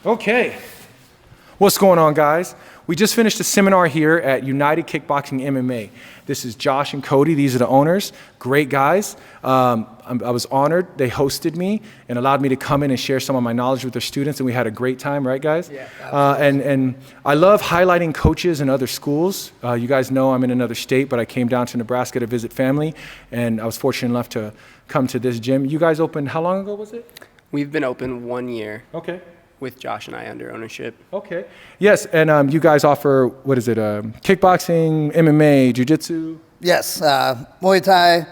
Okay. What's going on, guys? We just finished a seminar here at United Kickboxing MMA. This is Josh and Cody. These are the owners. Great guys. I was honored. They hosted me and allowed me to come in and share some of my knowledge with their students, and we had a great time, right, guys? Yeah, and I love highlighting coaches in other schools. You guys know I'm in another state, but I came down to Nebraska to visit family, and I was fortunate enough to come to this gym. You guys opened, how long ago was it? We've been open 1 year. Okay. With Josh and I under ownership. Okay. Yes, and you guys offer, what is it, kickboxing, MMA, jiu-jitsu? Yes, Muay Thai,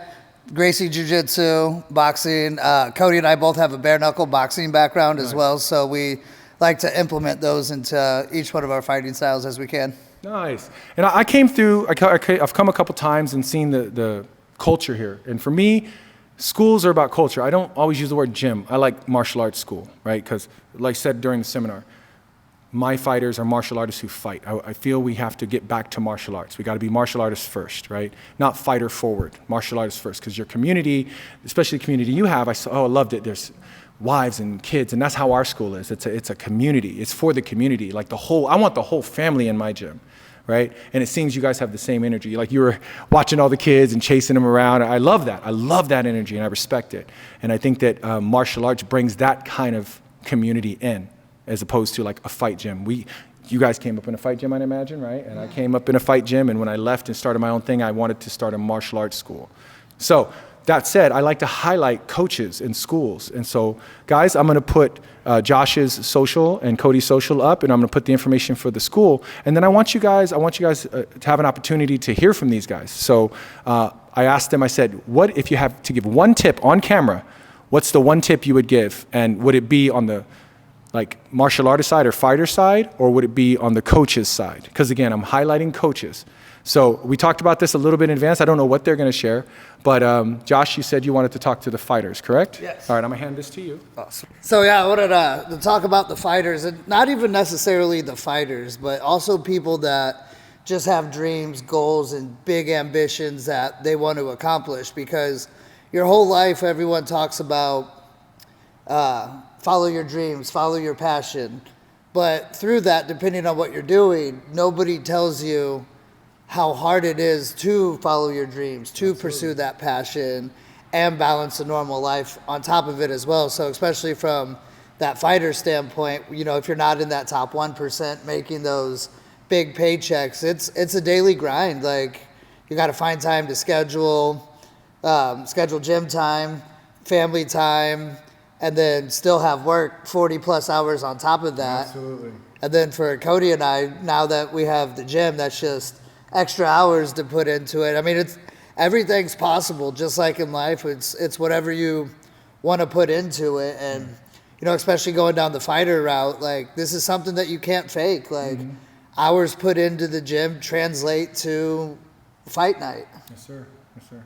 Gracie Jiu-Jitsu, boxing. Cody and I both have a bare-knuckle boxing background as well, so we like to implement those into each one of our fighting styles as we can. Nice. And I came through, I've come a couple times and seen the culture here. And for me, schools are about culture. I don't always use the word gym. I like martial arts school, right? Because like I said during the seminar, my fighters are martial artists who fight. I feel we have to get back to martial arts. We got to be martial artists first, right? Not fighter forward, martial artists first. Because your community, especially the community you have, I loved it. There's wives and kids, and that's how our school is. It's a community. It's for the community. Like I want the whole family in my gym. Right? And it seems you guys have the same energy. Like you were watching all the kids and chasing them around. I love that. I love that energy and I respect it. And I think that martial arts brings that kind of community in as opposed to like a fight gym. You guys came up in a fight gym, I'd imagine, right? And I came up in a fight gym, and when I left and started my own thing, I wanted to start a martial arts school. So that said, I like to highlight coaches in schools. And so, guys, I'm going to put Josh's social and Cody's social up, and I'm going to put the information for the school. And then I want you guys to have an opportunity to hear from these guys. So I asked them, I said, what if you have to give one tip on camera, what's the one tip you would give? And would it be on the martial artist side or fighter side, or would it be on the coach's side? Because again, I'm highlighting coaches. So we talked about this a little bit in advance. I don't know what they're going to share, but Josh, you said you wanted to talk to the fighters, correct? Yes. All right, I'm going to hand this to you. Awesome. So yeah, I wanted to talk about the fighters, and not even necessarily the fighters, but also people that just have dreams, goals, and big ambitions that they want to accomplish, because your whole life, everyone talks about follow your dreams, follow your passion. But through that, depending on what you're doing, nobody tells you how hard it is to follow your dreams, to pursue that passion and balance a normal life on top of it as well. So especially from that fighter standpoint, if you're not in that top 1% making those big paychecks, it's a daily grind. Like you got to find time to schedule gym time, family time, and then still have work 40 plus hours on top of that. Absolutely. And then for Cody and I, now that we have the gym, that's just extra hours to put into it. I mean, everything's possible, just like in life. It's whatever you want to put into it. And, especially going down the fighter route, like this is something that you can't fake. Like hours put into the gym translate to fight night. Yes, sir. Yes, sir.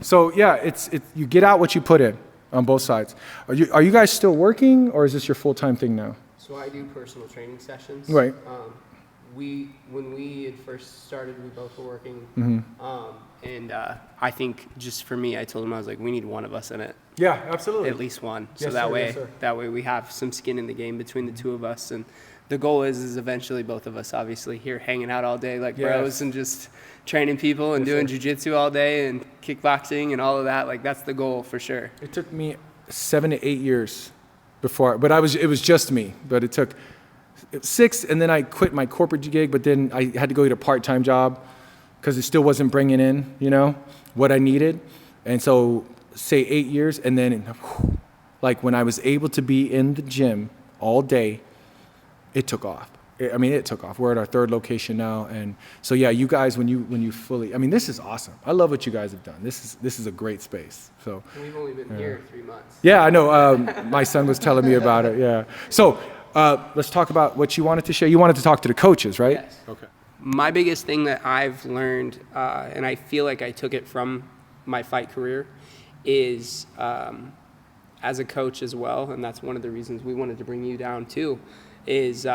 So yeah, you get out what you put in on both sides. Are you guys still working, or is this your full-time thing now? So I do personal training sessions. Right. When we had first started, we both were working. And I think just for me, I told him, I was like, we need one of us in it. Yeah, absolutely. At least one. So Yes, sir. that way we have some skin in the game between the two of us. And the goal is eventually both of us obviously here hanging out all day like bros and just training people and doing jiu-jitsu all day and kickboxing and all of that. Like that's the goal for sure. It took me 7 to 8 years before, but it was just me. But it took 6, and then I quit my corporate gig, but then I had to go get a part-time job because it still wasn't bringing in, what I needed. And so say 8 years, and then like when I was able to be in the gym all day, it took off. It took off. We're at our 3rd location now. And so yeah, you guys, when you fully, this is awesome. I love what you guys have done. This is a great space. So we've only been here 3 months. Yeah, I know. My son was telling me about it. Yeah. So let's talk about what you wanted to share. You wanted to talk to the coaches, right? Yes. Okay. My biggest thing that I've learned, and I feel like I took it from my fight career, is as a coach as well, and that's one of the reasons we wanted to bring you down too, is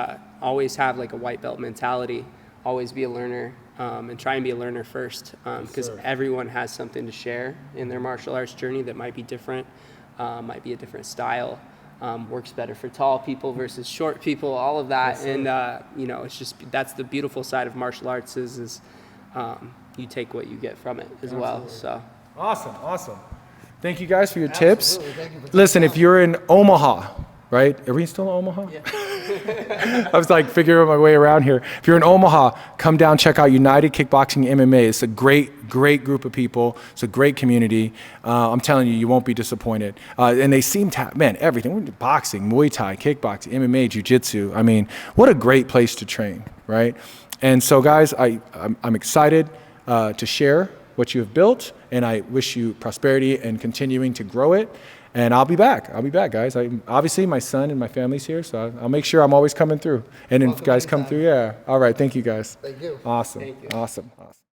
always have like a white belt mentality, always be a learner, and try and be a learner first, because everyone has something to share in their martial arts journey that might be different, might be a different style. works better for tall people versus short people, all of that. And, you know, it's just, that's the beautiful side of martial arts is you take what you get from it as well. So Awesome, awesome. Thank you guys for your tips. Thank you for Listen, if you're in Omaha, right? Are we still in Omaha? Yeah. I was like figuring my way around here. If you're in Omaha, come down, check out United Kickboxing MMA. It's a great group of people. It's a great community. I'm telling you, you won't be disappointed. And they seem to have, man, everything. We're boxing, Muay Thai, kickboxing, MMA, jiu-jitsu. I mean, what a great place to train, right? And so, guys, I'm excited to share what you have built, and I wish you prosperity and continuing to grow it. And I'll be back. I'll be back, guys. Obviously, my son and my family's here, so I'll make sure I'm always coming through. And if you guys come through, yeah. All right. Thank you, guys. Thank you. Awesome. Thank you. Awesome. Awesome.